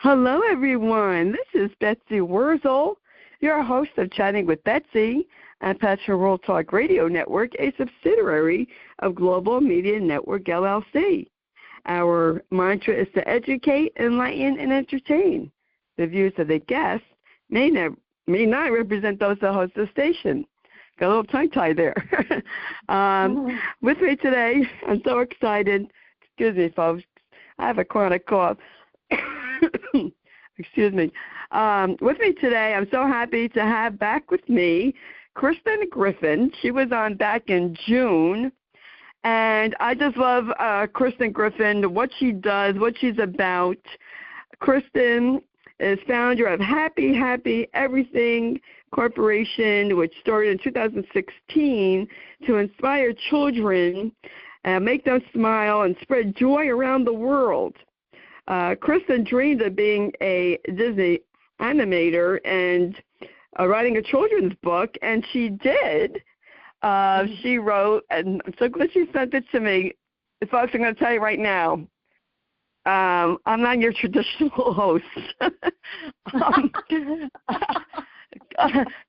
Hello, everyone. This is Betsy Wurzel, your host of Chatting with Betsy on pwtrn World Talk Radio Network, a subsidiary of Global Media Network, LLC. Our mantra is to educate, enlighten, and entertain. The views of the guests may not represent those that host the station. Got a little tongue-tied there. With me today, I'm so excited. Excuse me, folks. I have a chronic cough. Excuse me. With me today, I'm so happy to have back with me Kristen Griffin. She was on back in June, and I just love Kristen Griffin, what she does, what she's about. Kristen is founder of Happy Everything Corporation, which started in 2016 to inspire children, make them smile, and spread joy around the world. Kristen dreamed of being a Disney animator and writing a children's book, and she did. She wrote, and I'm so glad she sent it to me. Folks, I'm going to tell you right now, I'm not your traditional host.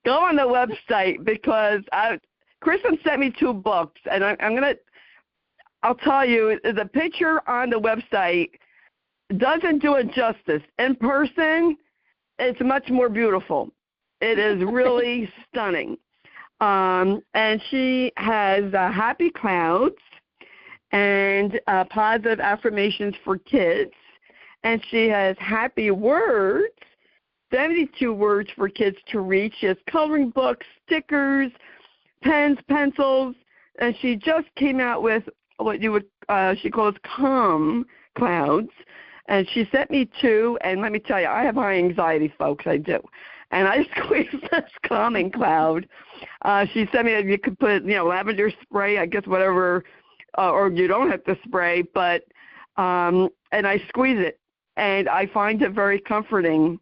Go on the website because Kristen sent me 2 books, and I'll tell you, the picture on the website doesn't do it justice. In person, it's much more beautiful. It is really stunning. And she has Happy Clouds and positive affirmations for kids. And she has Happy Words, 72 words for kids to read. She has coloring books, stickers, pens, pencils. And she just came out with what she calls Calm Clouds. And she sent me 2, and let me tell you, I have high anxiety, folks, I do. And I squeezed this calming cloud. She sent me, you could put, lavender spray, I guess whatever, or you don't have to spray, but, and I squeeze it, and I find it very comforting,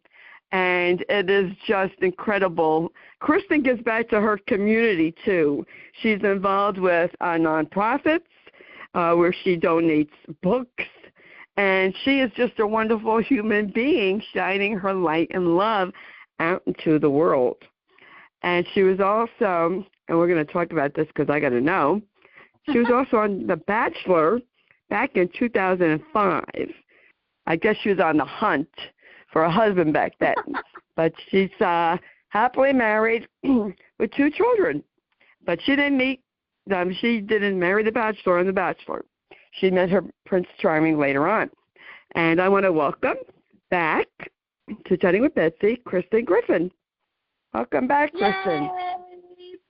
and it is just incredible. Kristen gives back to her community, too. She's involved with nonprofits where she donates books. And she is just a wonderful human being shining her light and love out into the world. And she was also, and we're going to talk about this because I got to know, she was also on The Bachelor back in 2005. I guess she was on the hunt for a husband back then. But she's happily married with 2 children. But she didn't marry the Bachelor on The Bachelor. She met her Prince Charming later on. And I want to welcome back to Chatting with Betsy, Kristen Griffin. Welcome back, Kristen. Yay!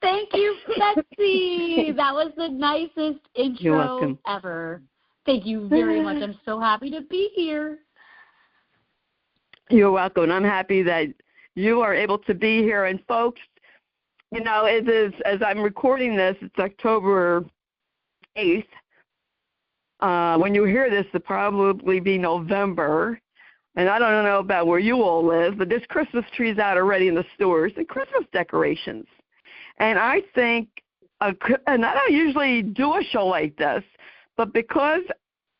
Thank you, Betsy. That was the nicest intro ever. Thank you very much. I'm so happy to be here. You're welcome. And I'm happy that you are able to be here. And, folks, it is, as I'm recording this, it's October 8th. When you hear this, it'll probably be November. And I don't know about where you all live, but there's Christmas trees out already in the stores and Christmas decorations. And I think, and I don't usually do a show like this, but because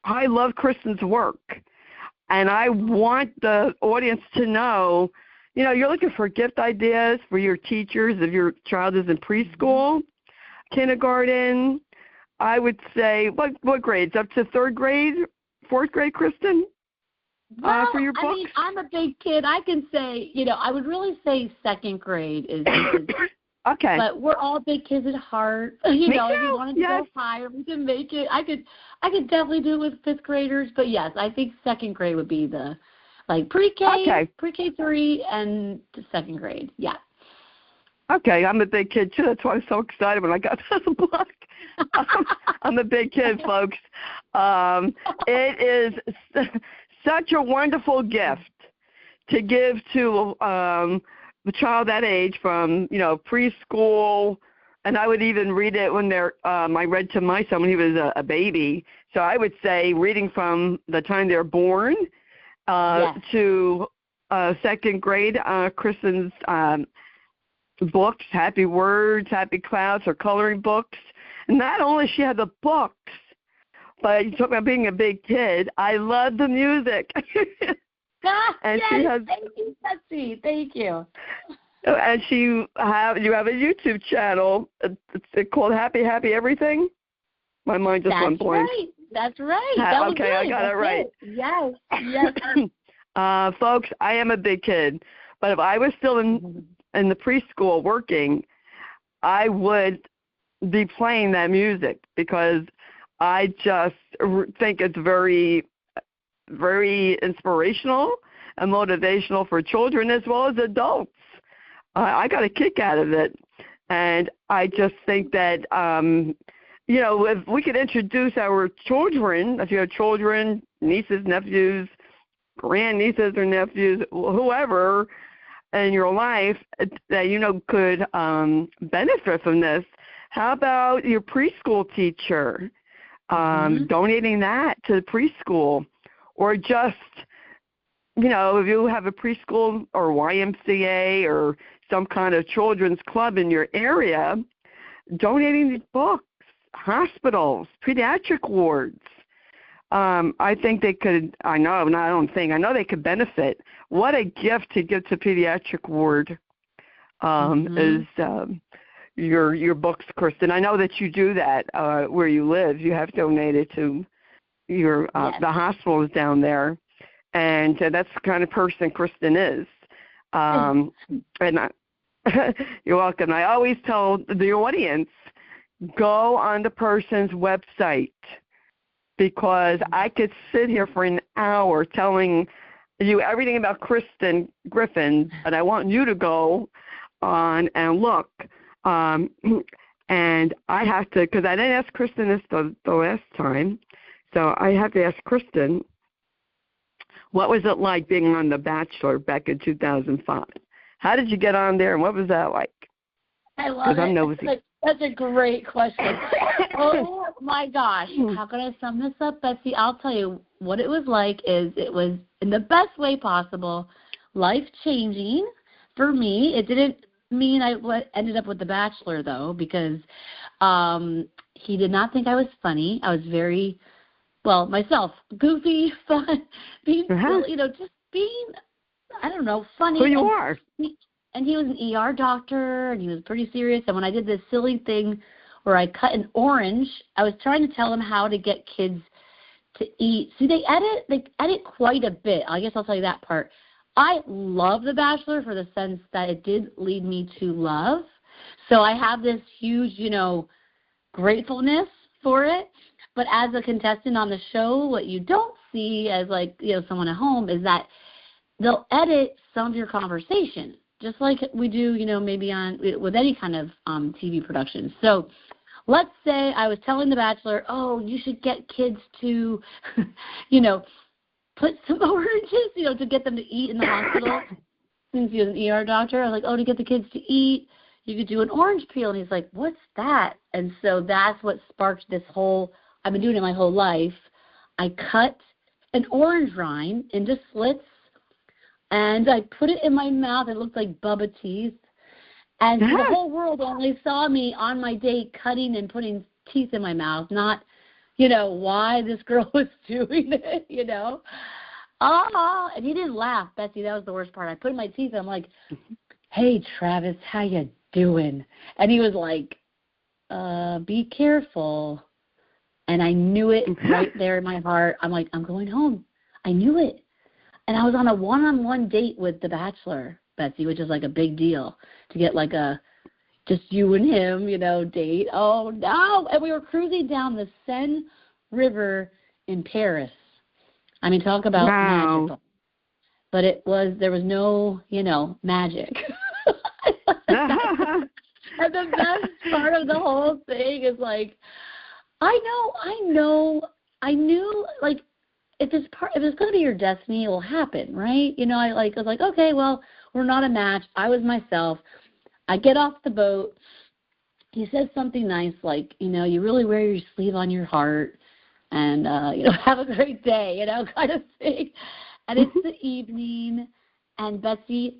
I love Kristen's work and I want the audience to know, you're looking for gift ideas for your teachers if your child is in preschool, kindergarten, I would say, what grades? Up to 3rd grade, 4th grade, Kristen? Well, for your books? I mean, I'm a big kid. I can say, I would really say 2nd grade is okay. But we're all big kids at heart. If you wanted to go higher, we can make it. I could definitely do it with 5th graders. But yes, I think 2nd grade would be the pre-K, pre-K 3, and 2nd grade. Yeah. Okay, I'm a big kid too. That's why I'm so excited when I got this book. I'm a big kid, folks. It is such a wonderful gift to give to the child that age from, preschool. And I would even read it when I read to my son when he was a baby. So I would say reading from the time they're born to 2nd grade, Kristen's books, Happy Words, Happy Clouds, or coloring books. And not only she had the books, but you talk about being a big kid, I love the music. And yes, she has. Thank you, Betsy. Thank you. And you have a YouTube channel. It's called Happy Everything. My mind just went blank. That's right. That was okay, good. I got it right. Yes. Yes. Folks, I am a big kid, but if I was still in the preschool working, I would be playing that music because I just think it's very, very inspirational and motivational for children as well as adults. I got a kick out of it, and I just think that if we could introduce our children, if you have children, nieces, nephews, grandnieces or nephews, whoever in your life that could benefit from this. How about your preschool teacher? Donating that to the preschool, or just if you have a preschool or YMCA or some kind of children's club in your area, donating these books, hospitals, pediatric wards. I think they could. I know they could benefit. What a gift to give to pediatric ward is your books, Kristen. I know that you do that where you live. You have donated to your the hospitals down there, and that's the kind of person Kristen is. And you're welcome. I always tell the audience, go on the person's website, because I could sit here for an hour telling you everything about Kristen Griffin, but I want you to go on and look. And I have to, because I didn't ask Kristen this the last time, so I have to ask Kristen, what was it like being on The Bachelor back in 2005? How did you get on there, and what was that like? I love it. I'm nosy. That's a great question. Oh, my gosh. How can I sum this up, Betsy? I'll tell you what it was like. It was, in the best way possible, life-changing for me. It didn't mean I ended up with The Bachelor, though, because he did not think I was funny. I was very, myself, goofy, fun, being silly, just being, I don't know, funny. Who you are. And he was an ER doctor, and he was pretty serious. And when I did this silly thing where I cut an orange, I was trying to tell him how to get kids to eat. See, they edit quite a bit. I guess I'll tell you that part. I love The Bachelor for the sense that it did lead me to love. So I have this huge, gratefulness for it. But as a contestant on the show, what you don't see as someone at home is that they'll edit some of your conversation, just like we do, maybe with any kind of TV production. So let's say I was telling The Bachelor, you should get kids to, put some oranges, to get them to eat in the hospital. Since he was an ER doctor, I was like, to get the kids to eat, you could do an orange peel. And he's like, what's that? And so that's what sparked this whole, I've been doing it my whole life. I cut an orange rind into slits, and I put it in my mouth. It looked like Bubba teeth. And the whole world only saw me on my date cutting and putting teeth in my mouth, not, why this girl was doing it, And he didn't laugh, Betsy. That was the worst part. I put in my teeth, and I'm like, hey, Travis, how you doing? And he was like, be careful. And I knew it right there in my heart. I'm like, I'm going home. I knew it. And I was on a one-on-one date with The Bachelor, Betsy, which is like a big deal to get like a just you and him, date. Oh, no. And we were cruising down the Seine River in Paris. I mean, talk about magical. But there was no, magic. And the best part of the whole thing is like, I knew, like, if it's going to be your destiny, it will happen, right? I was like, okay, well, we're not a match. I was myself. I get off the boat. He says something nice like, you really wear your sleeve on your heart, and, have a great day, kind of thing. And it's the evening, and Betsy,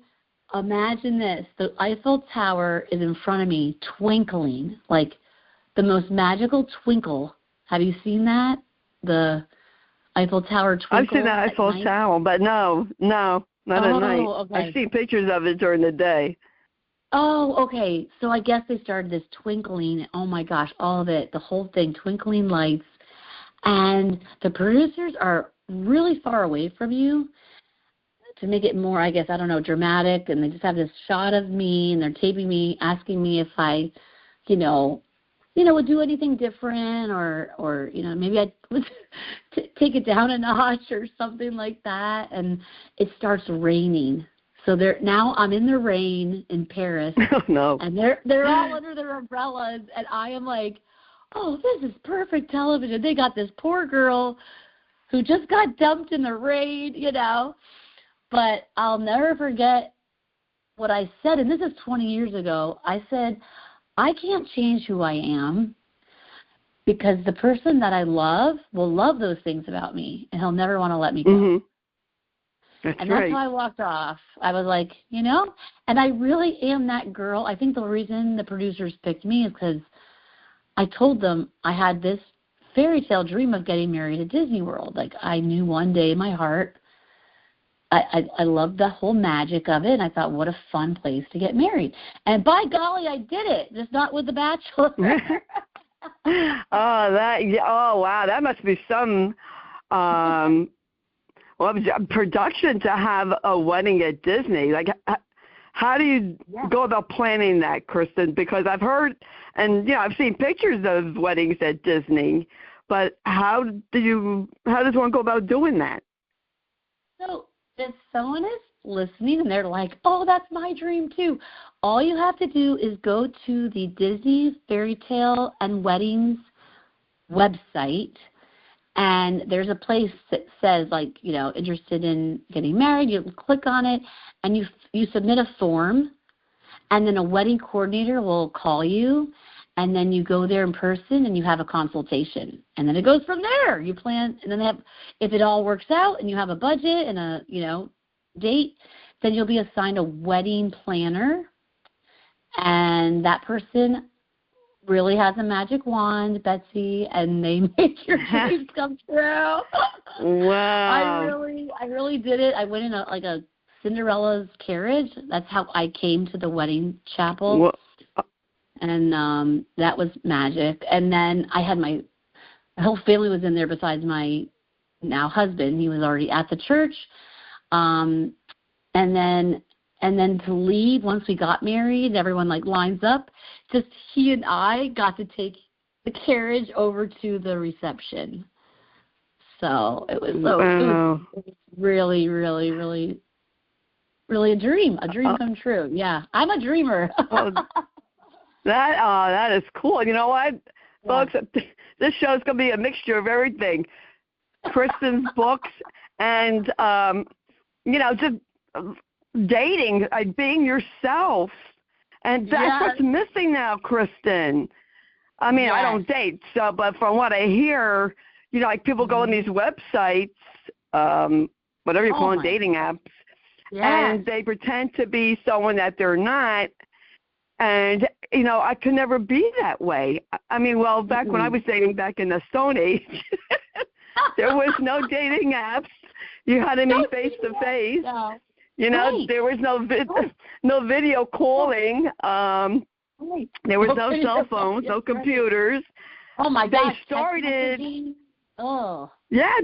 imagine this. The Eiffel Tower is in front of me, twinkling, like the most magical twinkle. Have you seen that? Eiffel Tower twinkle. I've seen that Eiffel Tower, but no, not at night. Okay. I've seen pictures of it during the day. Oh, okay. So I guess they started this twinkling. Oh, my gosh, all of it, the whole thing, twinkling lights. And the producers are really far away from you to make it more, I guess, I don't know, dramatic. And they just have this shot of me, and they're taping me, asking me if I, would do anything different or maybe I would take it down a notch or something like that. And it starts raining. So now I'm in the rain in Paris. Oh, no. And they're all under their umbrellas, and I am like, oh, this is perfect television. They got this poor girl who just got dumped in the rain, But I'll never forget what I said, and this is 20 years ago. I said, I can't change who I am because the person that I love will love those things about me, and he'll never want to let me go. Mm-hmm. That's how I walked off. I was like, and I really am that girl. I think the reason the producers picked me is because I told them I had this fairy tale dream of getting married at Disney World. Like, I knew one day in my heart, I loved the whole magic of it, and I thought, what a fun place to get married. And by golly, I did it, just not with The Bachelor. Oh, wow, that must be some production to have a wedding at Disney. Like, how do you go about planning that, Kristen? Because I've heard, and I've seen pictures of weddings at Disney, but how does one go about doing that? So if someone is listening and they're like, oh, that's my dream too, all you have to do is go to the Disney Fairy Tale and Weddings website, and there's a place that says, interested in getting married. You click on it, and you submit a form, and then a wedding coordinator will call you, and then you go there in person, and you have a consultation. And then it goes from there. You plan, and then if it all works out, and you have a budget and a, date, then you'll be assigned a wedding planner, and that person really has a magic wand, Betsy, and they make your dreams come true. Wow. I really did it. I went in a Cinderella's carriage. That's how I came to the wedding chapel. Well, and that was magic. And then I had my whole family was in there besides my now husband. He was already at the church. And then to leave once we got married, everyone lines up. Just he and I got to take the carriage over to the reception. So it was, it was really, really, really, really a dream come true. Yeah, I'm a dreamer. That is cool. You know what, folks? This show is going to be a mixture of everything. Kristen's books and just dating, being yourself, and that's what's missing now, Kristen. I mean, I don't date, but from what I hear, people go on these websites, whatever you call them, dating apps, and they pretend to be someone that they're not. And I could never be that way. I mean, well, back when I was dating back in the Stone Age, there was no dating apps. You had to meet face to face. There was no video calling. There was no cell phones, no computers. Oh my gosh! They started. Oh. Yeah,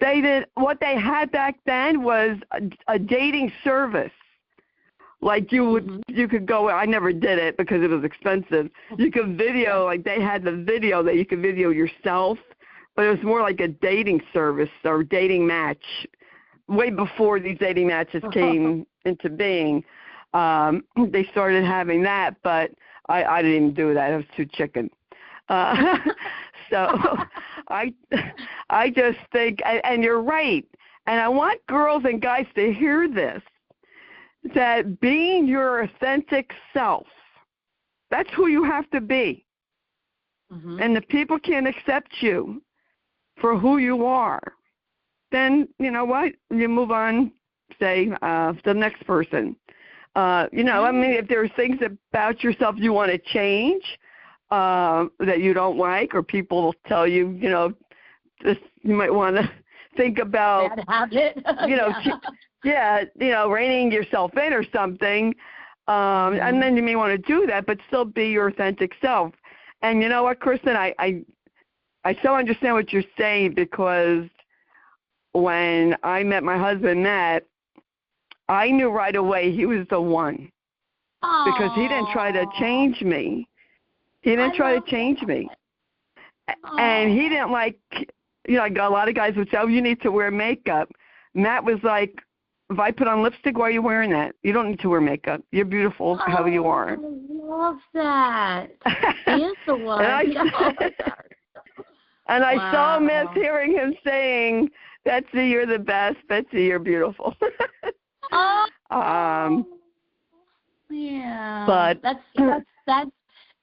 they did. What they had back then was a dating service. Like you could go. I never did it because it was expensive. You could video. Like they had the video that you could video yourself, but it was more like a dating service or dating match. Way before these dating matches came into being, they started having that, but I didn't even do that. I was too chicken. So I just think, and you're right, and I want girls and guys to hear this, that being your authentic self, that's who you have to be. And if people can't accept you for who you are, then you know what? You move on, say, to the next person. I mean, if there's things about yourself you want to change that you don't like, or people will tell you, this, you might want to think about, bad habit. reining yourself in or something. And then you may want to do that, but still be your authentic self. And you know what, Kristen, I so understand what you're saying, because when I met my husband, Matt, I knew right away he was the one. Aww. Because he didn't try to change me. He didn't try to change me. And he didn't like, like a lot of guys would say, oh, you need to wear makeup. Matt was like, if I put on lipstick, why are you wearing that? You don't need to wear makeup. You're beautiful how you are. I love that. He is the one. And I so miss hearing him saying, Betsy, you're the best. Betsy, you're beautiful. Yeah. But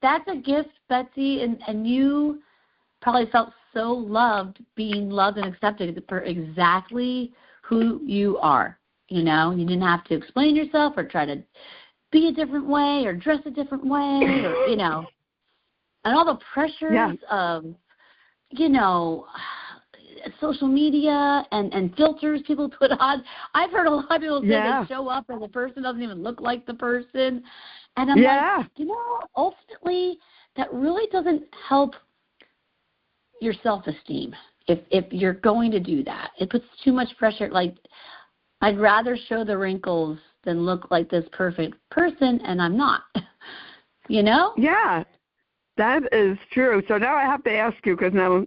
that's a gift, Betsy, and you probably felt so loved, being loved and accepted for exactly who you are. You didn't have to explain yourself or try to be a different way or dress a different way, or and all the pressures of social media and filters people put on. I've heard a lot of people say they show up and the person doesn't even look like the person. And I'm like, ultimately, that really doesn't help your self-esteem if you're going to do that. It puts too much pressure. Like, I'd rather show the wrinkles than look like this perfect person, and I'm not. Yeah, that is true. So now I have to ask you, because now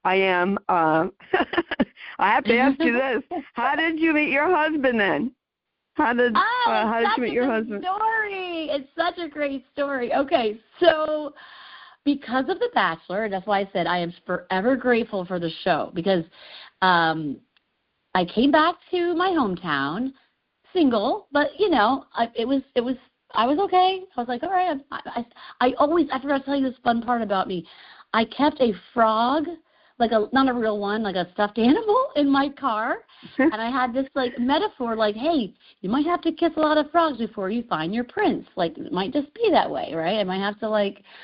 I am. I have to ask you this: how did you meet your husband then? How did you meet your husband? Story. It's such a great story. Okay, so because of The Bachelor, that's why I said I am forever grateful for the show, because I came back to my hometown, single, but I was okay. I was like, all right. I forgot to tell you this fun part about me. I kept a frog, not a real one, like a stuffed animal, in my car, and I had this metaphor, hey, you might have to kiss a lot of frogs before you find your prince. It might just be that way, right? I might have to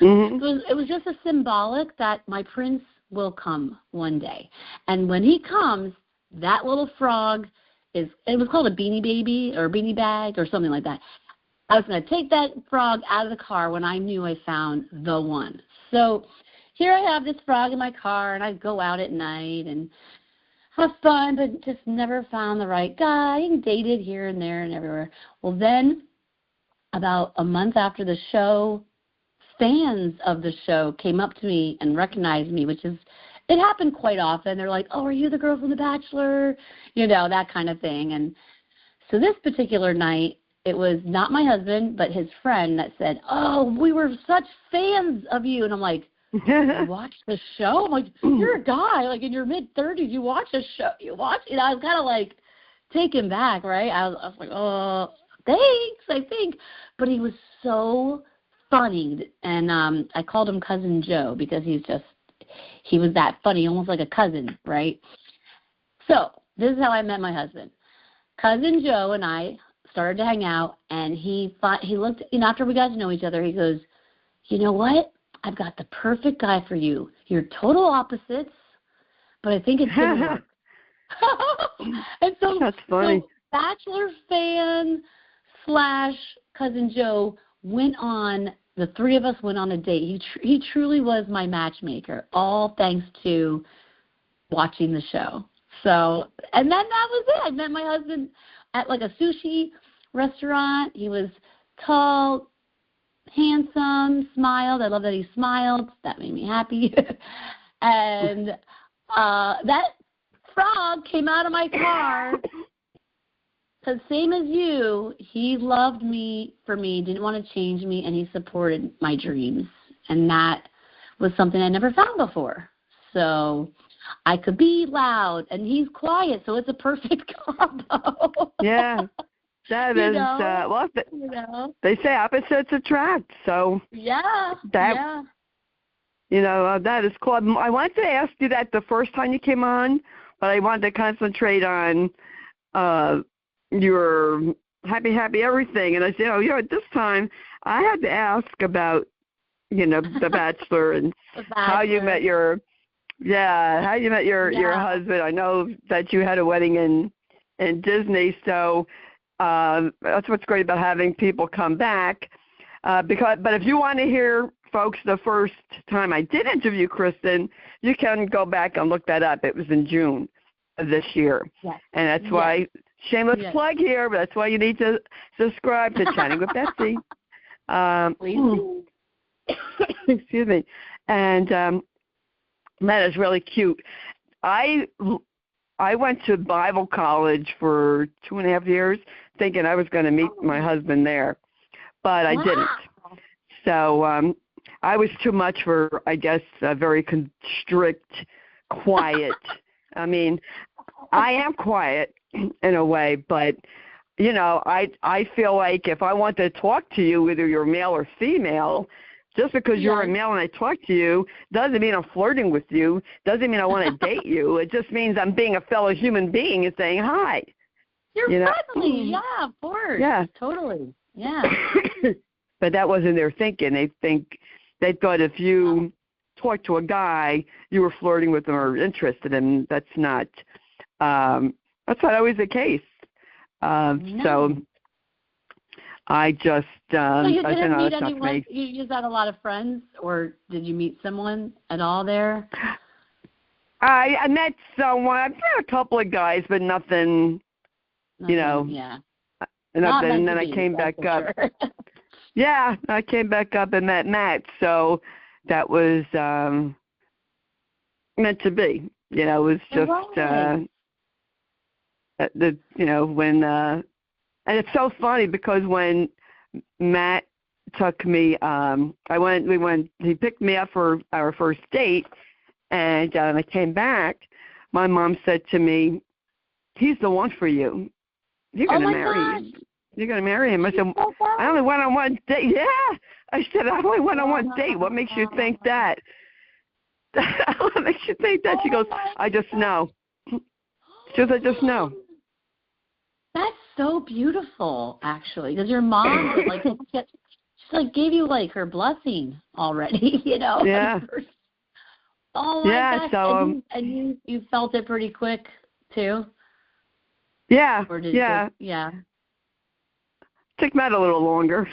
it was just a symbolic that my prince will come one day, and when he comes, that little frog it was called a beanie baby or a beanie bag or something like that. I was going to take that frog out of the car when I knew I found the one. So here I have this frog in my car, and I go out at night and have fun, but just never found the right guy, and dated here and there and everywhere. Well, then about a month after the show, fans of the show came up to me and recognized me, it happened quite often. They're like, oh, are you the girl from The Bachelor? That kind of thing. And so this particular night, it was not my husband, but his friend that said, oh, we were such fans of you. And I'm like, you watched the show? I'm like, you're a guy, in your mid-30s, you watch a show. I was kind of taken back, right? I was like, oh, thanks, I think. But he was so funny. And I called him Cousin Joe, because he was that funny, almost like a cousin, right? So this is how I met my husband. Cousin Joe and I started to hang out, and he looked, after we got to know each other, he goes, you know what? I've got the perfect guy for you. You're total opposites, but I think it's going to work. And so, that's funny. So Bachelor fan / Cousin Joe the three of us went on a date. He truly was my matchmaker, all thanks to watching the show. So, and then that was it. I met my husband at a sushi restaurant. He was tall, handsome, smiled. I love that he smiled. That made me happy. And that frog came out of my car, because same as you, he loved me for me, didn't want to change me, and he supported my dreams. And that was something I never found before. So I could be loud, and he's quiet, so it's a perfect combo. Yeah. That is, they say opposites attract, so. Yeah, that is cool. I wanted to ask you that the first time you came on, but I wanted to concentrate on your happy everything. And I said, at this time, I had to ask about, The Bachelor and how you met your Yeah, how you met your husband. I know that you had a wedding in Disney, so that's what's great about having people come back. But if you want to hear, folks, the first time I did interview Kristen, you can go back and look that up. It was in June of this year. Yes. And that's why, shameless plug here, but that's why you need to subscribe to Chatting with Betsy. Please. Excuse me. And that is really cute. I went to Bible college for 2.5 years thinking I was going to meet my husband there, but I didn't. So I was too much for, I guess, a very strict, quiet. I mean, I am quiet in a way, but, you know, I feel like if I want to talk to you, whether you're male or female, just because you're a male and I talk to you doesn't mean I'm flirting with you, doesn't mean I want to date you. It just means I'm being a fellow human being and saying hi. You're friendly. Yeah, of course. Yeah. Totally. Yeah. But that wasn't their thinking. They thought if you talk to a guy, you were flirting with them or interested in him. That's not always the case. So I just so you didn't meet anyone? You just had a lot of friends, or did you meet someone at all there? I met someone. I've met a couple of guys, but nothing you know. Yeah. Nothing. And then I came back up. Sure. Yeah, I came back up and met Matt. So that was meant to be. You know, it was just when and it's so funny because when Matt took me, he picked me up for our first date, and I came back. My mom said to me, "He's the one for you. You're going to marry him. You're going to marry him." I said, "I only went on one date." Yeah, I said, "I only went on one date. What makes you think that?" What makes you think that? She goes, "I just know." She goes, "I just know." That's so beautiful, actually, because your mom she gave you her blessing already, you know. Yeah. Oh my gosh! So, and you felt it pretty quick too. Yeah. Or did yeah. Took Matt a little longer.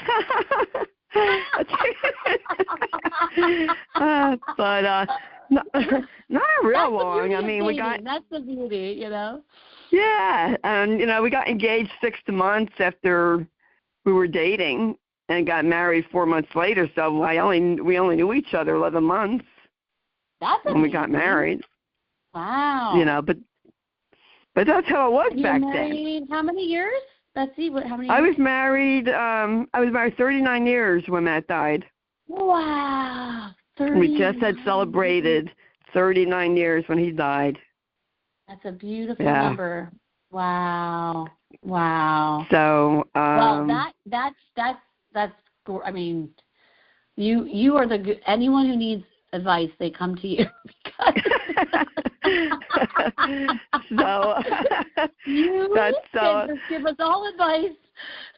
But not real long. I mean, that's the beauty, you know. Yeah, and we got engaged 6 months after we were dating, and got married 4 months later. So we only knew each other 11 months. That's when we got married. Wow. You know, but that's how it was back then. How many years? Betsy, how many years? I was married 39 years when Matt died. Wow. 39. We just had celebrated 39 years when he died. That's a beautiful number. Wow. So that's I mean, you are the good. Anyone who needs advice, they come to you. So you can just give us all advice.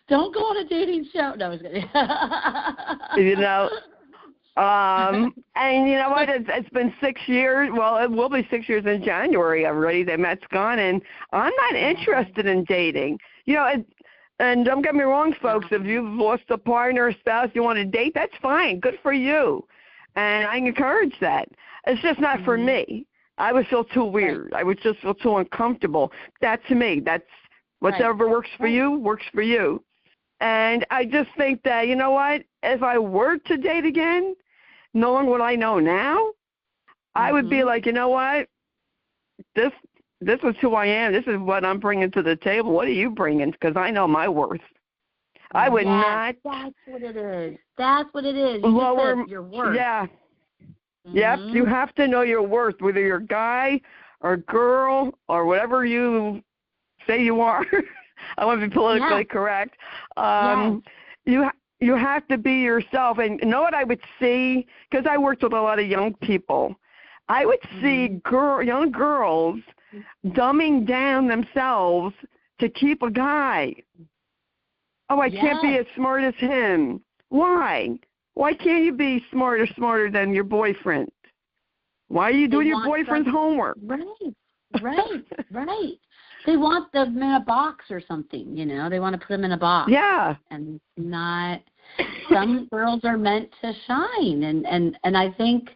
Don't go on a dating show. No, I was kidding. And you know what? It's been 6 years. Well, it will be 6 years in January already that Matt's gone, and I'm not interested in dating. You know, and don't get me wrong, folks. If you've lost a partner or spouse, you want to date, that's fine. Good for you. And I encourage that. It's just not for me. I would feel too weird. I would just feel too uncomfortable. That's me. That's whatever works for you, works for you. And I just think that, you know what, if I were to date again, knowing what I know now, I would be like, you know what, this is who I am. This is what I'm bringing to the table. What are you bringing? Because I know my worth. I would not. That's what it is. That's what it is. Lower your worth. Yeah. Yep. You have to know your worth, whether you're a guy or a girl or whatever you say you are. I want to be politically correct. You have to be yourself. And you know what I would see? Because I worked with a lot of young people. I would see young girls dumbing down themselves to keep a guy. Oh, I can't be as smart as him. Why? Why can't you be smarter than your boyfriend? Why are you doing your boyfriend's homework? Right. They want them in a box or something, They want to put them in a box. Yeah. And not. Some girls are meant to shine, and I think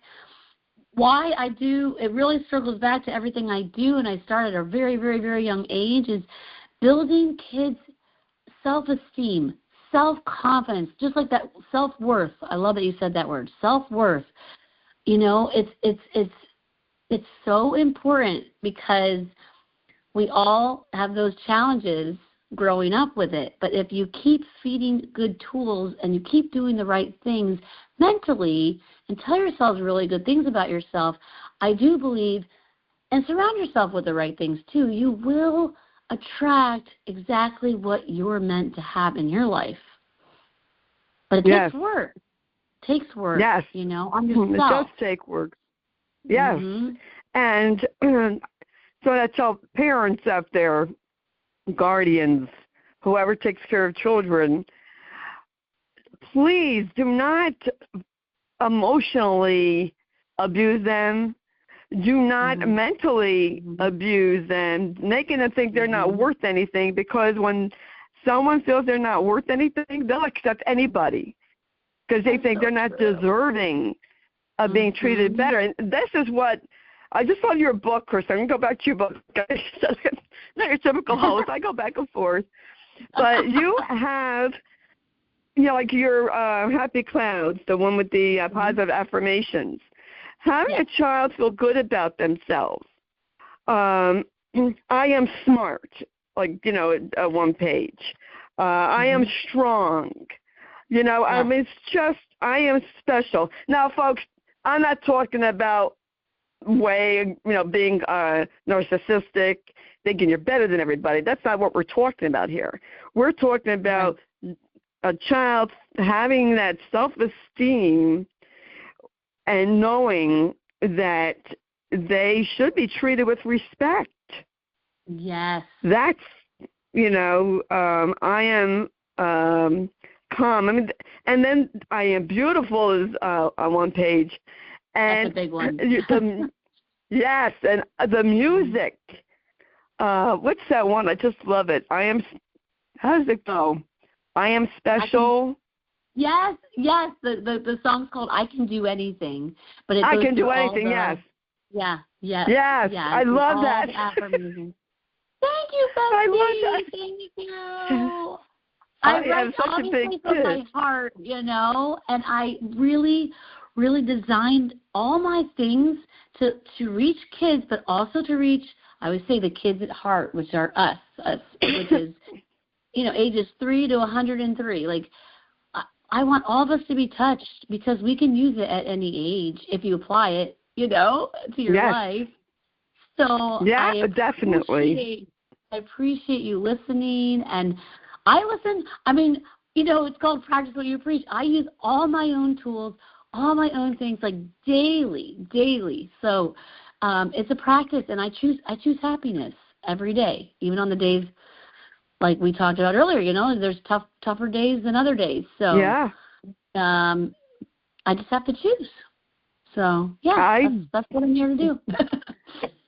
why I do, it really circles back to everything I do, and I started at a very, very, very young age, is building kids' self-esteem, self-confidence, just like that, self-worth. I love that you said that word, self-worth. It's so important because we all have those challenges growing up with it. But if you keep feeding good tools and you keep doing the right things mentally and tell yourselves really good things about yourself, I do believe, and surround yourself with the right things too, you will attract exactly what you're meant to have in your life. But it takes work. It takes work, yes. On yourself. It does take work. Yes. Mm-hmm. And so I tell parents out there, guardians, whoever takes care of children, please do not emotionally abuse them. Do not mentally abuse them, making them think they're not worth anything, because when someone feels they're not worth anything, they'll accept anybody because they think they're not deserving of being treated better. And this is what I just love your book, Kristen. I can go back to your book. Not your typical host. I go back and forth. But you have, like your Happy Clouds, the one with the positive affirmations. Having a child feel good about themselves. I am smart, like, one page. I am strong. I mean, it's just, I am special. Now, folks, I'm not talking about being narcissistic, thinking you're better than everybody. That's not what we're talking about here. We're talking about a child having that self-esteem and knowing that they should be treated with respect. Yes. That's, I am calm. I mean, and then I am beautiful is on one page. And that's a big one. Yes, and the music. What's that one? I just love it. How does it go? I am special. Yes. The song's called "I Can Do Anything," but I can do anything. Yes. Yeah. Yes. I love that. Thank you, Betsy. I love that. Thank you. I write obviously from my heart, and I really, really designed all my things to reach kids, but also to reach, I would say, the kids at heart, which are us, which is, ages 3 to 103. Like, I want all of us to be touched because we can use it at any age if you apply it, to your life. So definitely. I appreciate you listening, and I listen. I mean, it's called practice what you preach. I use all my own tools, all my own things, like daily. So it's a practice, and I choose happiness every day, even on the days like we talked about earlier. There's tougher days than other days. So I just have to choose. So that's what I'm here to do.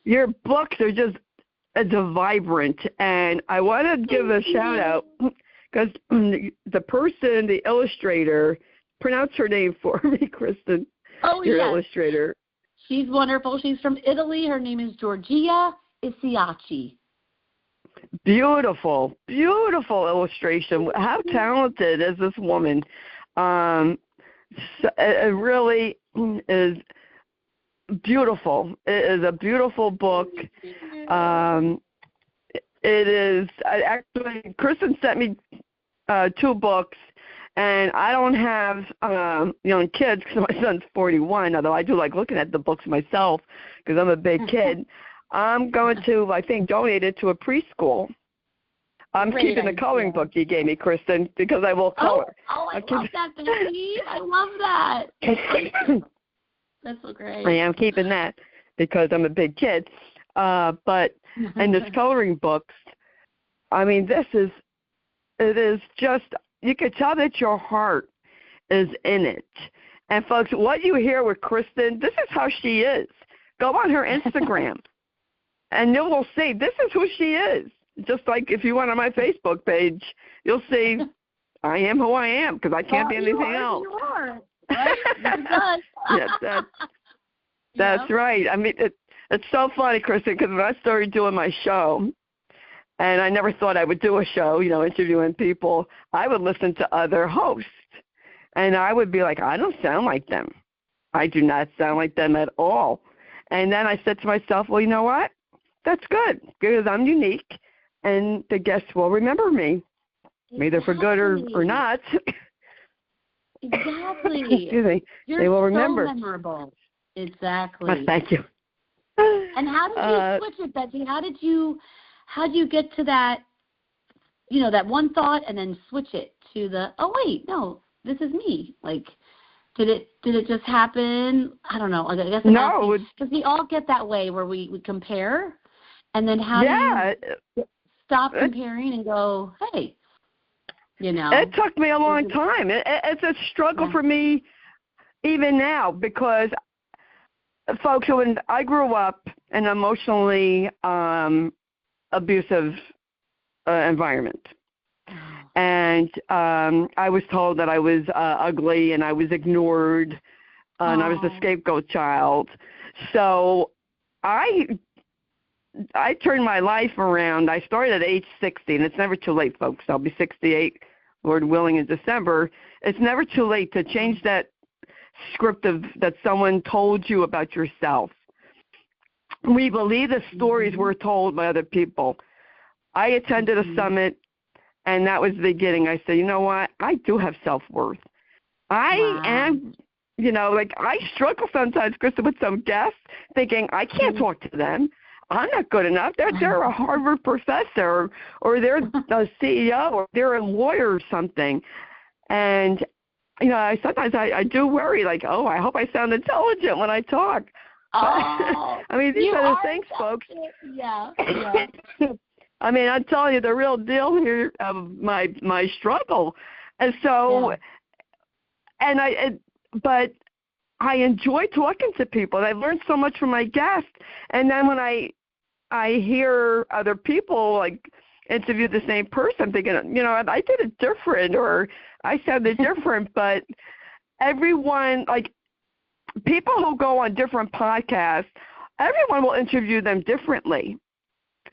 Your books are just vibrant, and I want to give a shout out because the person, the illustrator, pronounce her name for me, Kristen. Oh, your illustrator. She's wonderful. She's from Italy. Her name is Giorgia Isiaci. Beautiful illustration. How talented is this woman? It really is beautiful. It is a beautiful book. It is actually, Kristen sent me 2 books, and I don't have young kids because my son's 41, although I do like looking at the books myself because I'm a big kid. I'm going to, I think, donate it to a preschool. I'm keeping the coloring book you gave me, Kristen, because I will color. I love that, Betsy. I love that. That's so great. I am keeping that because I'm a big kid. But in this coloring books, I mean, it is just, you can tell that your heart is in it. And folks, what you hear with Kristen, this is how she is. Go on her Instagram, and you will see this is who she is. Just like if you went on my Facebook page, you'll see I am who I am because I can't be anything else. You are. Right? Yeah, that's right. I mean, it's so funny, Kristen, because when I started doing my show, and I never thought I would do a show, interviewing people, I would listen to other hosts, and I would be like, I don't sound like them. I do not sound like them at all. And then I said to myself, well, you know what? That's good because I'm unique, and the guests will remember me, either for good or not. Exactly. Excuse me. They will remember. So memorable. Exactly. Oh, thank you. And how did you switch it, Betsy? How did you get to that, that one thought and then switch it to the, oh, wait, no, this is me? Like, did it just happen? I don't know. I guess no. Because we all get that way where we compare, and then how do you stop comparing and go, hey, It took me a long time. It's a struggle for me even now because, folks, when I grew up in an emotionally abusive environment, and I was told that I was ugly and I was ignored, and I was the scapegoat child. So I turned my life around. I started at age 60, and it's never too late, folks. I'll be 68, Lord willing, in December. It's never too late to change that script that someone told you about yourself. We believe the stories we're told by other people. I attended a summit, and that was the beginning. I said, you know what? I do have self-worth. I am, I struggle sometimes, Kristen, with some guests thinking I can't talk to them. I'm not good enough. They're a Harvard professor, or they're a CEO, or they're a lawyer or something. And, sometimes I do worry, like, oh, I hope I sound intelligent when I talk. Oh, I mean, these are the things, folks. Yeah. I mean, I'm telling you the real deal here of my struggle. And so, but I enjoy talking to people, and I learned so much from my guests. And then when I hear other people like interview the same person, I'm thinking, I did it different, or I sounded different. But everyone, like people who go on different podcasts, everyone will interview them differently.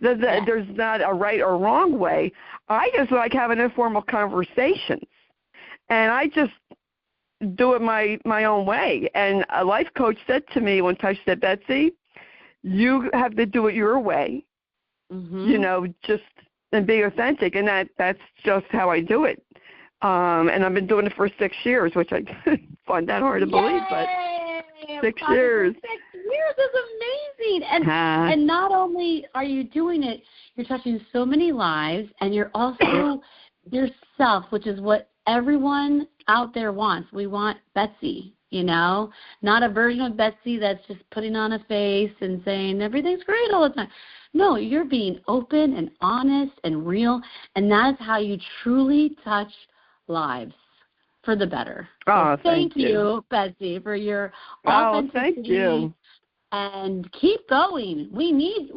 There's not a right or wrong way. I just like having informal conversations, and I just do it my own way. And a life coach said to me one time, she said, Betsy, you have to do it your way, just and be authentic. And that's just how I do it. And I've been doing it for 6 years, which I find that hard to believe, but 6 years. 6 years is amazing. And not only are you doing it, you're touching so many lives, and you're also yourself, which is what everyone out there wants. We want Betsy, not a version of Betsy that's just putting on a face and saying everything's great all the time. No, you're being open and honest and real, and that is how you truly touch lives for the better. So thank you, Betsy, for your authenticity. Thank you. And keep going. We need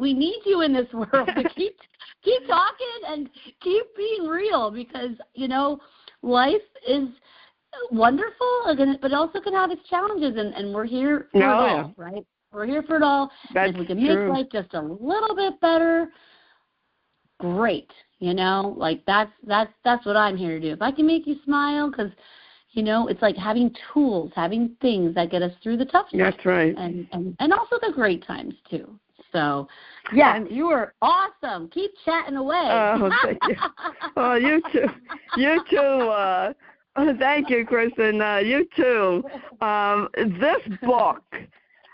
you in this world to keep talking and keep being real, because life is wonderful, but also can have its challenges, and we're here for it all, right? We're here for it all. That's and if we can make life just a little bit better, great. Like that's what I'm here to do. If I can make you smile, because it's like having tools, having things that get us through the tough times. That's right. And also the great times too. So, yes, you are awesome. Keep chatting away. Oh, thank you. Oh, you too. You too. Thank you, Kristen. You too. This book,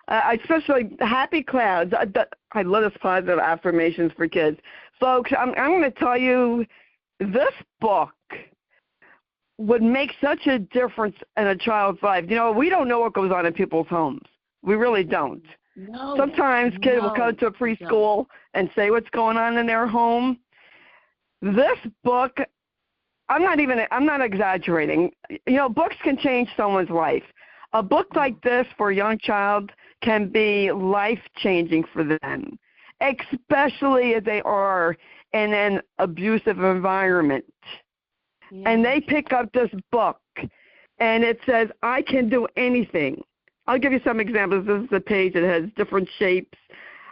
especially Happy Clouds, I love this positive affirmations for kids. Folks, I'm going to tell you, this book would make such a difference in a child's life. We don't know what goes on in people's homes. We really don't. No. Sometimes kids will come to a preschool and say what's going on in their home. This book, I'm not exaggerating. Books can change someone's life. A book like this for a young child can be life-changing for them, especially if they are in an abusive environment. Yeah. And they pick up this book, and it says, I can do anything. I'll give you some examples. This is a page that has different shapes.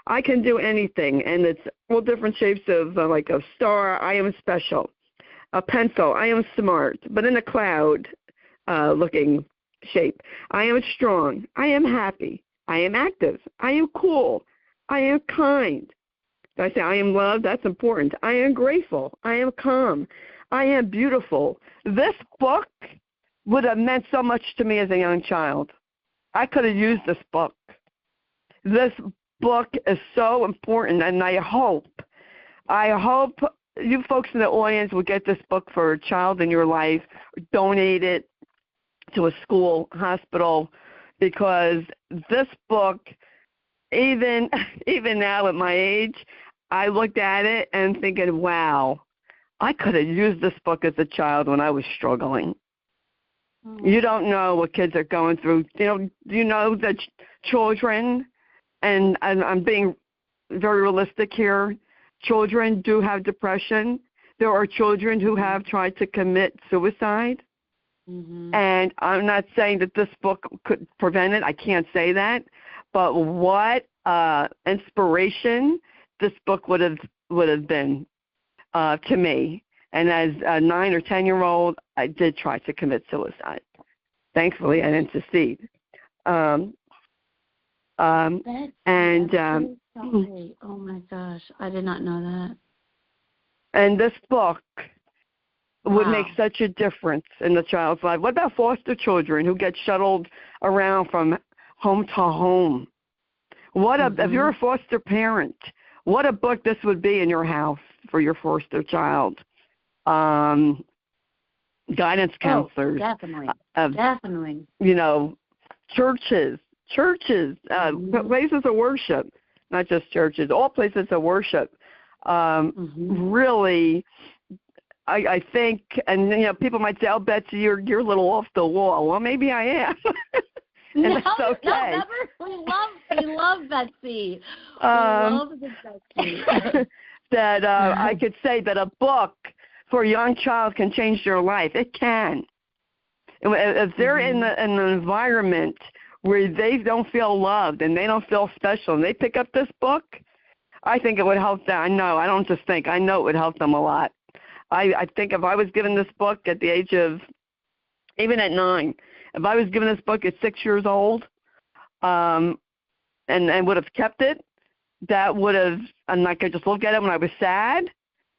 I can do anything, and it's all different shapes of like a star, I am special. A pencil, I am smart, but in a cloud looking shape. I am strong. I am happy. I am active. I am cool. I am kind. I say I am loved. That's important. I am grateful. I am calm. I am beautiful. This book would have meant so much to me as a young child. I could have used this book. This book is so important, and I hope you folks in the audience will get this book for a child in your life, donate it to a school, hospital, because this book, even now at my age, I looked at it and thinking, wow, I could have used this book as a child when I was struggling. Mm-hmm. You don't know what kids are going through. Do you know that children, and I'm being very realistic here, children do have depression. There are children who have tried to commit suicide. Mm-hmm. And I'm not saying that this book could prevent it. I can't say that. But what inspiration this book would have been to me. And as a 9 or 10-year-old, I did try to commit suicide. Thankfully, I didn't succeed. That's so oh my gosh, I did not know that. And this book would make such a difference in the child's life. What about foster children who get shuttled around from home to home? If you're a foster parent, what a book this would be in your house for your foster child. Guidance counselors. Definitely. Definitely. Churches, places of worship, not just churches, all places of worship. Really, I think, and people might say, "Oh, Betsy, you're a little off the wall." Well, maybe I am, and that's okay. We love Betsy. We love the Betsy. That I could say that a book for a young child can change their life. It can. If they're in an environment where they don't feel loved and they don't feel special, and they pick up this book, I think it would help them. I know. I don't just think. I know it would help them a lot. I think if I was given this book at the age of, even at 9, if I was given this book at 6 years old, and would have kept it, that would have, and I could just look at it when I was sad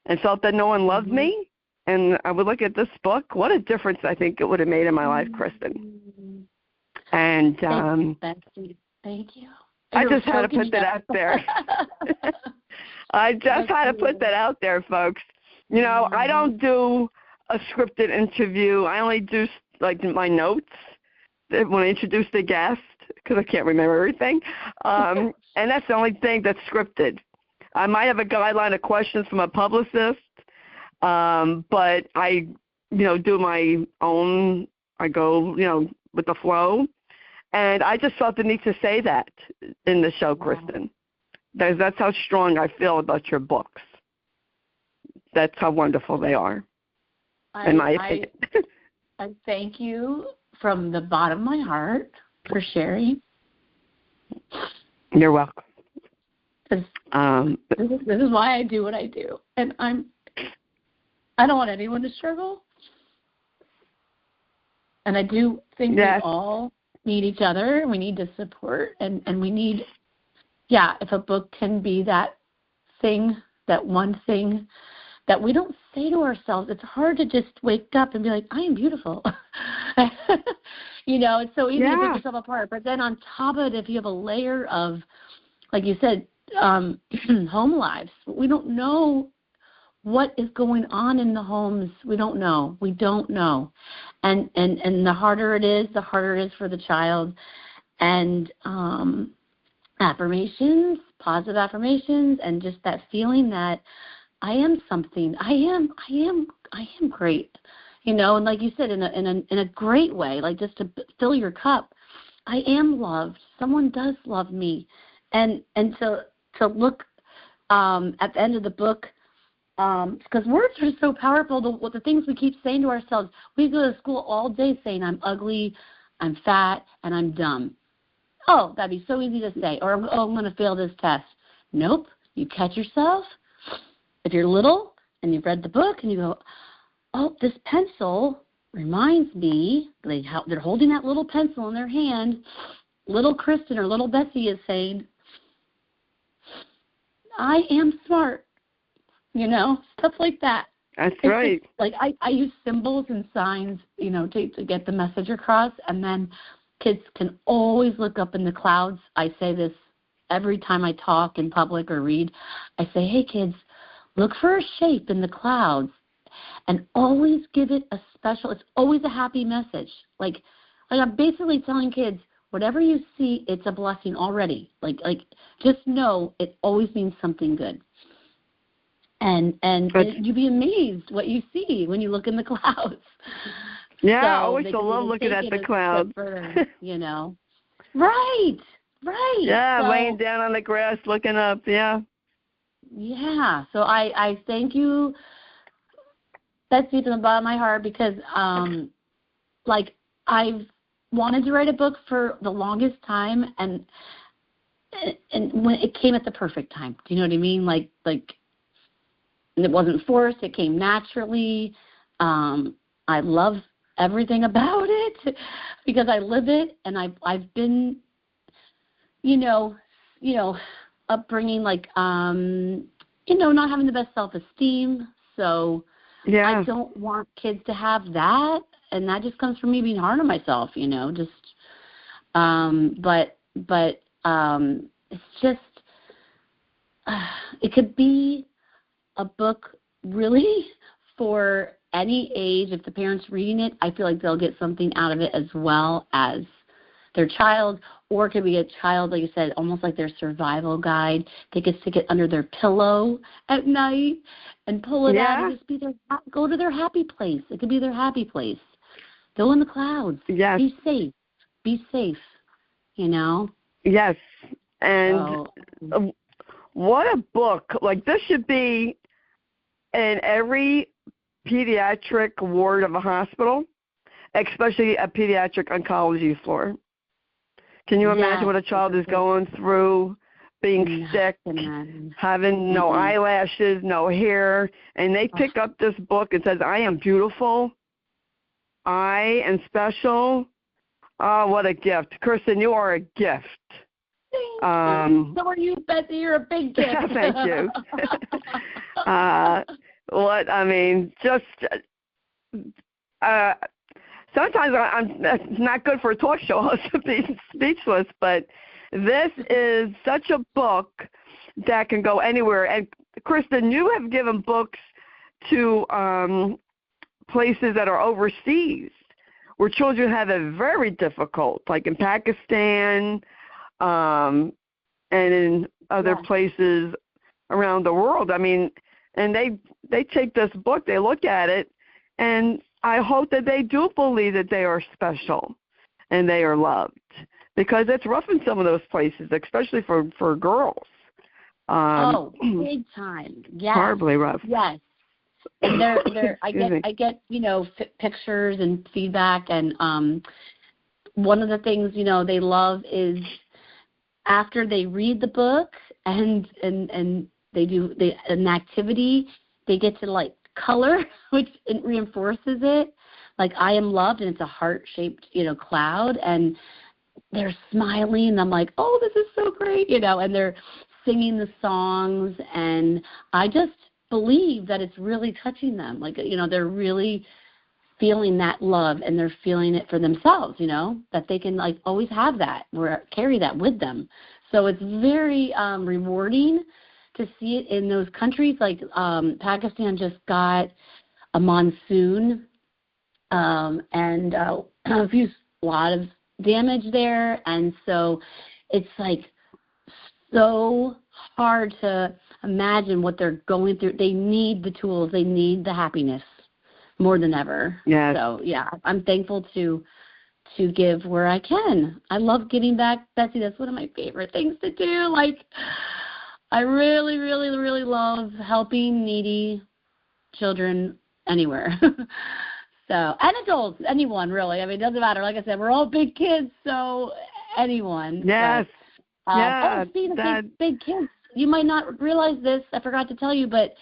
and felt that no one loved me, and I would look at this book. What a difference I think it would have made in my life, Kristen. And thank you, Betsy. Thank you. I just had to put that out there. I just had to put that out there, folks. I don't do a scripted interview. I only do like my notes when I introduce the guest, because I can't remember everything. And that's the only thing that's scripted. I might have a guideline of questions from a publicist, but I, do my own. I go, with the flow. And I just felt the need to say that in the show, Kristen. That's how strong I feel about your books. That's how wonderful they are, in my opinion. I thank you from the bottom of my heart for sharing. You're welcome. This is why I do what I do. And I don't want anyone to struggle. And I do think we all need each other. We need to support, and we need, if a book can be that thing, that one thing that we don't say to ourselves. It's hard to just wake up and be like, I am beautiful. It's so easy to pick yourself apart. But then on top of it, if you have a layer of, like you said, home lives, we don't know what is going on in the homes. We don't know. And the harder it is for the child. And affirmations, positive affirmations, and just that feeling that I am something. I am great. And like you said, in a great way, like just to fill your cup. I am loved. Someone does love me. And to look at the end of the book, because words are so powerful, the things we keep saying to ourselves. We go to school all day saying, I'm ugly, I'm fat, and I'm dumb. Oh, that'd be so easy to say. Or, I'm going to fail this test. Nope. You catch yourself. If you're little and you've read the book and you go, oh, this pencil reminds me, they're holding that little pencil in their hand. Little Kristen or little Betsy is saying, I am smart. Stuff like that. That's right. Like I use symbols and signs, to get the message across, and then kids can always look up in the clouds. I say this every time I talk in public or read. I say, hey, kids, look for a shape in the clouds and always give it a special, it's always a happy message. Like I'm basically telling kids, whatever you see, it's a blessing already. Like just know it always means something good. And you'd be amazed what you see when you look in the clouds. Yeah, so I always love looking at the clouds. Further, Right. Yeah, laying down on the grass, looking up, yeah. Yeah, so I thank you, Betsy, from the bottom of my heart, because, I've wanted to write a book for the longest time, and when it came at the perfect time. Do you know what I mean? Like it wasn't forced. It came naturally. I love everything about it because I live it, and I've been, upbringing not having the best self-esteem. So yeah. I don't want kids to have that, and that just comes from me being hard on myself. It's just it could be a book really for any age. If the parent's reading it, I feel like they'll get something out of it as well as their child, or it could be a child, like you said, almost like their survival guide. They could stick it under their pillow at night and pull it out and just go to their happy place. It could be their happy place. Go in the clouds. Yes. Be safe. Be safe, Yes. And what a book. Like, this should be in every pediatric ward of a hospital, especially a pediatric oncology floor. Can you imagine what a child is going through, being sick, having no eyelashes, no hair, and they pick up this book and says, I am beautiful, I am special. Oh, what a gift. Kristen, you are a gift. So are you, Betsy. You're a big gift. Thank you. Sometimes it's not good for a talk show host to be speechless, but this is such a book that can go anywhere. And, Kristen, you have given books to places that are overseas where children have it very difficult, like in Pakistan and in other places around the world. I mean, and they take this book, they look at it, and I hope that they do believe that they are special and they are loved, because it's rough in some of those places, especially for girls. Big time. Yes. Horribly rough. Yes. And I get pictures and feedback, and one of the things they love is after they read the book and they do an activity, they get to color, which it reinforces it. Like, I am loved, and it's a heart-shaped, cloud, and they're smiling, and I'm like, oh, this is so great, and they're singing the songs, and I just believe that it's really touching them. Like, they're really feeling that love, and they're feeling it for themselves, that they can, always have that, or carry that with them. So it's very rewarding to see it in those countries. Like Pakistan just got a monsoon and a lot of damage there, and so it's so hard to imagine what they're going through. They need the tools. They need the happiness more than ever. Yes. So, yeah, I'm thankful to to give where I can. I love giving back, Betsy. That's one of my favorite things to do. Like, I really, really, really love helping needy children anywhere. So, and adults, anyone really. I mean, it doesn't matter. Like I said, we're all big kids, so anyone. Yes. But, speaking of big kids, you might not realize this. I forgot to tell you, but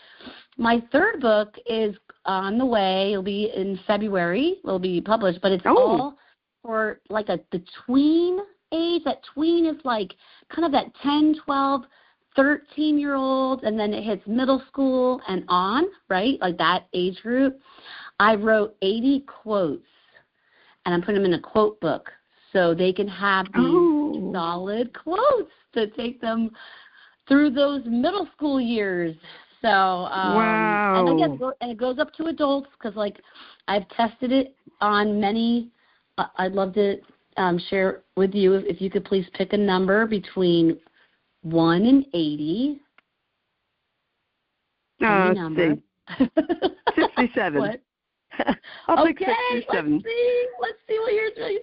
my third book is on the way. It'll be in February. It'll be published, but it's all for like the tween age. That tween is like kind of that 10, 12, 13-year-old, and then it hits middle school and on, right? Like that age group. I wrote 80 quotes, and I'm putting them in a quote book so they can have these solid quotes to take them through those middle school years. So, wow. And it goes up to adults because, like, I've tested it on many. I'd love to share with you if you could please pick a number between 1 and 80. Any number. 67. What? I'll pick 67. Let's see what yours is.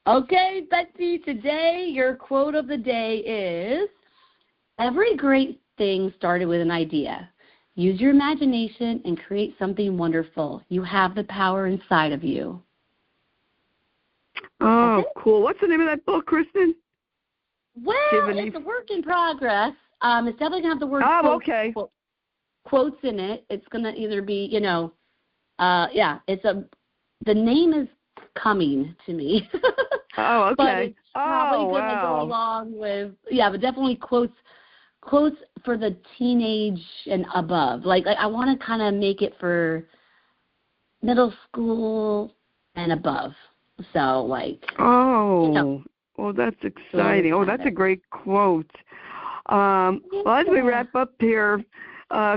Okay, Betsy, today your quote of the day is, every great thing started with an idea. Use your imagination and create something wonderful. You have the power inside of you. Oh, cool. What's the name of that book, Kristen? Well, it's a work in progress. It's definitely going to have the word quotes in it. It's going to either be, the name is coming to me. Oh, okay. But it's probably going to go along with, but definitely quotes for the teenage and above. Like I want to kind of make it for middle school and above. So, like. Oh, well, that's exciting. Oh, that's a great quote. Well, as we wrap up here,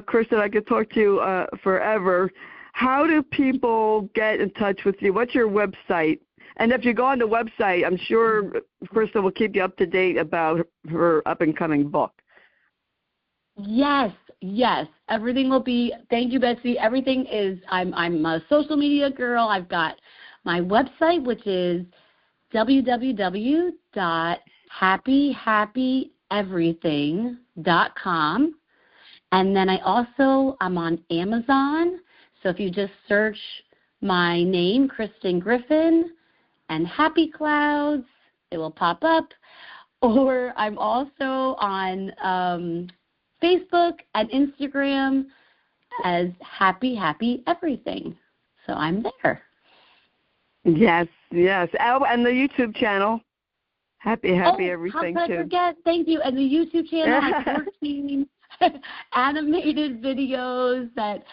Kristen, I could talk to you forever. How do people get in touch with you? What's your website? And if you go on the website, I'm sure Kristen will keep you up to date about her up-and-coming book. Yes. Everything will be, thank you, Betsy. Everything is, I'm a social media girl. I've got my website, which is www.happyhappyeverything.com. And then I'm on Amazon. So if you just search my name, Kristen Griffin, and Happy Clouds, it will pop up. Or I'm also on Facebook and Instagram as Happy Everything. So I'm there. Yes. Oh, and the YouTube channel, Happy Everything, how could I forget? Thank you. And the YouTube channel has 14 animated videos that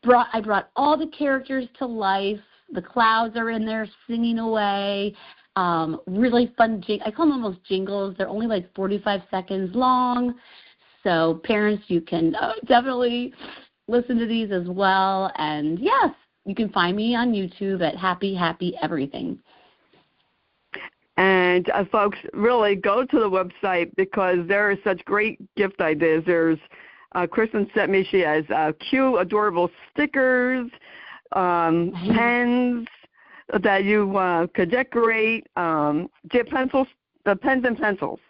I brought all the characters to life. The clouds are in there singing away. Really fun. I call them almost jingles. They're only like 45 seconds long. So parents, you can definitely listen to these as well. And yes, you can find me on YouTube at Happy Everything. And folks, really go to the website because there are such great gift ideas. There's Kristen sent me. She has cute, adorable stickers, pens that you could decorate. Do you have pencils? The pens and pencils.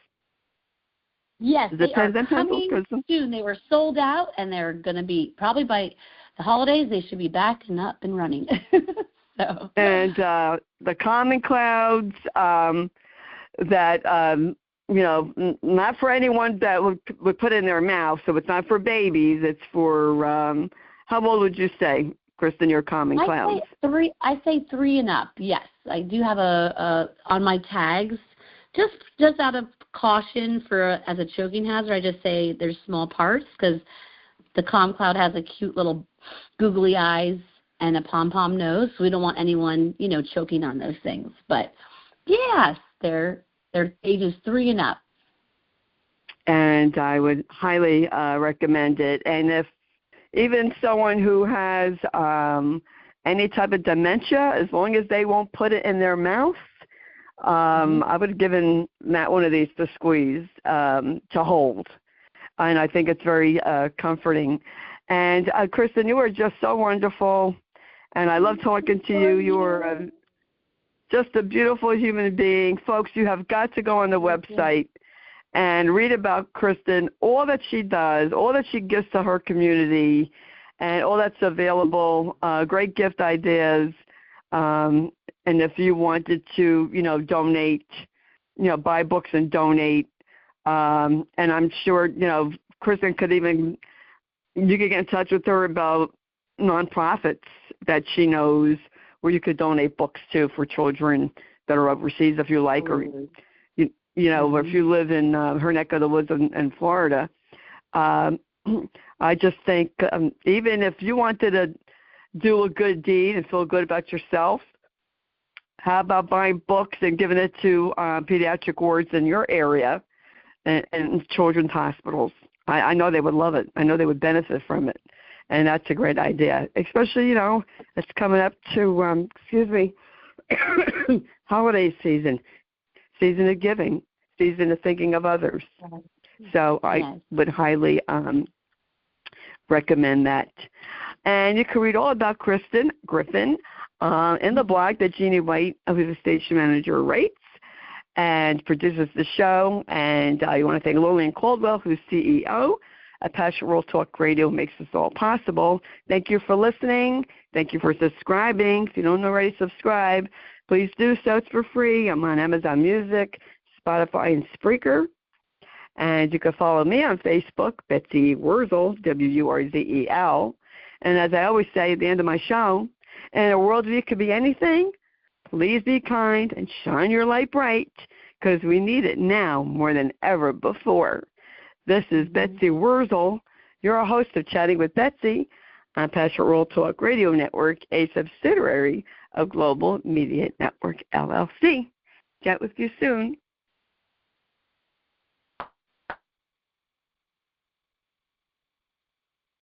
Yes, they are coming soon. They were sold out, and they're going to be probably by the holidays. They should be back and up and running. So. And the calming clouds that not for anyone that would put in their mouth. So it's not for babies. It's for how old would you say, Kristen? Your calming clouds. I say 3 and up. Yes, I do have a on my tags. Just out of caution as a choking hazard, I just say there's small parts because the calm cloud has a cute little googly eyes and a pom-pom nose, so we don't want anyone, choking on those things. But, yes, they're ages 3 and up. And I would highly recommend it. And if even someone who has any type of dementia, as long as they won't put it in their mouth, I would have given Matt one of these to squeeze, to hold. And I think it's very comforting. And, Kristen, you are just so wonderful. And I love talking to you. You are just a beautiful human being. Folks, you have got to go on the website and read about Kristen, all that she does, all that she gives to her community, and all that's available, great gift ideas. And if you wanted to, donate, buy books and donate. And I'm sure, Kristen could you could get in touch with her about nonprofits that she knows where you could donate books to for children that are overseas if you like, or, if you live in her neck of the woods in Florida. I just think even if you wanted to do a good deed and feel good about yourself, how about buying books and giving it to pediatric wards in your area and children's hospitals? I know they would love it. I know they would benefit from it. And that's a great idea, especially, it's coming up to, holiday season of giving, season of thinking of others. So I would highly recommend that. And you can read all about Kristen Griffin in the blog that Jeannie White, who's the station manager, writes and produces the show. And you want to thank Lillian Caldwell, who's CEO at Passionate World Talk Radio, makes this all possible. Thank you for listening. Thank you for subscribing. If you don't already subscribe, please do so. It's for free. I'm on Amazon Music, Spotify, and Spreaker. And you can follow me on Facebook, Betsy Wurzel, Wurzel. And as I always say at the end of my show, in a world where you could be anything, please be kind and shine your light bright, because we need it now more than ever before. This is Betsy Wurzel, your host of Chatting with Betsy on Passionate World Talk Radio Network, a subsidiary of Global Media Network, LLC. Chat with you soon.